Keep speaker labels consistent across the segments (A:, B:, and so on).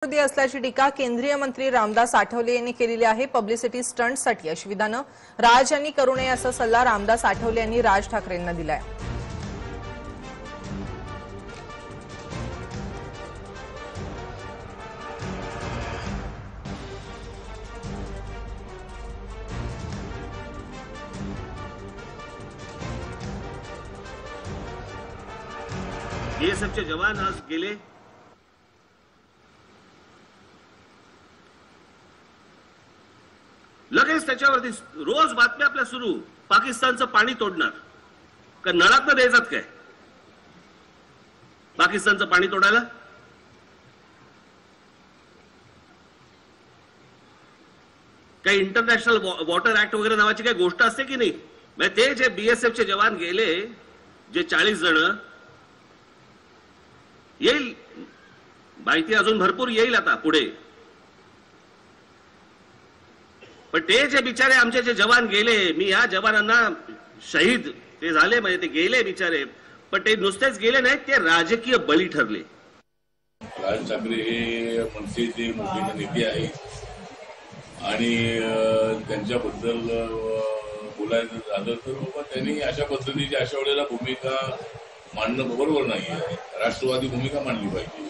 A: विरोधी असल्याची टीका केंद्रीय मंत्री रामदास आठवले यांनी केलेली आहे। पब्लिसिटी स्टंटसाठी अशी विधानं राज यांनी करू नये असा सल्ला रामदास आठवले यांनी राज ठाकरेंना दिलाय।
B: बीएसएफचे जवान आज गेले, लगेच त्याच्यावरती रोज बातम्या आपल्या सुरू, पाकिस्तानचं पाणी तोडणार का नळात द्यायचं काय पाकिस्तानचं पाणी तोडायला? काही इंटरनॅशनल वॉटर ऍक्ट वगैरे नावाची काही गोष्ट असते की नाही? म्हणजे ते जे बीएसएफचे जवान गेले, जे 40 जण, येईल माहिती अजून भरपूर येईल आता पुढे, पण ते जे बिचारे आमचे जे जवान गेले, मी या जवानांना शहीद ते झाले, म्हणजे ते गेले बिचारे, पण ते नुसतेच गेले नाहीत, ते राजकीय बळी ठरले।
C: राज ठाकरे हे मनसेचे मोठे नेते आहेत आणि त्यांच्याबद्दल बोलायचं झालं तर बाबा त्यांनी अशा पद्धतीची अशा वेळेला भूमिका मांडणं बरोबर नाही आहे। राष्ट्रवादी भूमिका मांडली पाहिजे,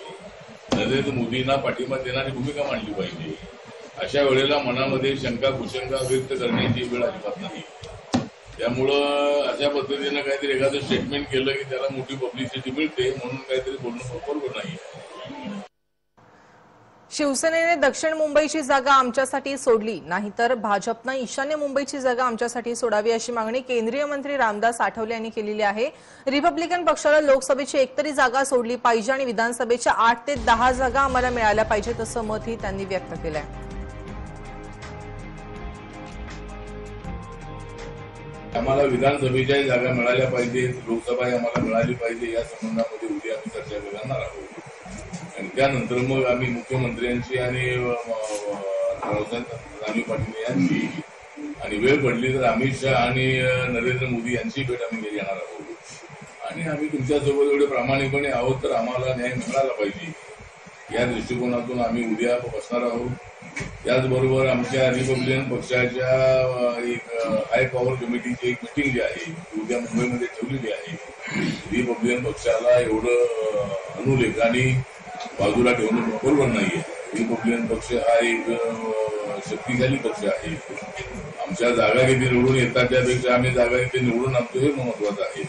C: नरेंद्र मोदींना पाठिंबा देणारी भूमिका मांडली पाहिजे। अशा वेळेला मनामध्ये शंका कुशंका व्यक्त करण्याची वेळ अजिबात नाही। त्यामुळं अशा पद्धतीनं काहीतरी एखादं स्टेटमेंट केलं की त्याला मोठी पब्लिसिटी मिळते म्हणून काहीतरी बोलणं बरोबर नाही।
A: शिवसेनेने दक्षिण मुंबईची जागा आमच्यासाठी सोडली नाही तर भाजपनं ईशान्य मुंबईची जागा आमच्यासाठी सोडावी अशी मागणी केंद्रीय मंत्री रामदास आठवले यांनी केलेली आहे। रिपब्लिकन पक्षाला लोकसभेची एकतरी जागा सोडली पाहिजे आणि विधानसभेच्या 8 ते 10 जागा आम्हाला मिळाल्या पाहिजेत असं मतही त्यांनी व्यक्त केलंय।
C: आम्हाला विधानसभेच्याही जागा मिळाल्या पाहिजेत, लोकसभाही आम्हाला मिळाली पाहिजे, या संबंधामध्ये उद्या आम्ही चर्चा करणार आहोत आणि त्यानंतर मग आम्ही मुख्यमंत्र्यांची आणि राणी पाटील यांची आणि वेळ पडली तर अमित शहा आणि नरेंद्र मोदी यांची भेट आम्ही घेणार आहोत आणि आम्ही तुमच्यासोबत एवढे प्रामाणिकपणे आहोत तर आम्हाला न्याय मिळाला पाहिजे या दृष्टिकोनातून आम्ही उद्या बसणार आहोत। त्याचबरोबर आमच्या रिपब्लिकन पक्षाच्या एक हाय पॉवर कमिटीची एक मिटिंग जी आहे उद्या मुंबईमध्ये ठेवलेली आहे। रिपब्लिकन पक्षाला एवढं अनुलेखाने बाजूला ठेवणं बरोबर नाहीये। रिपब्लिकन पक्ष हा एक शक्तिशाली पक्ष आहे। आमच्या जागा किती निवडून येतात त्यापेक्षा आम्ही जागा किती निवडून आणतो हे महत्वाचं आहे।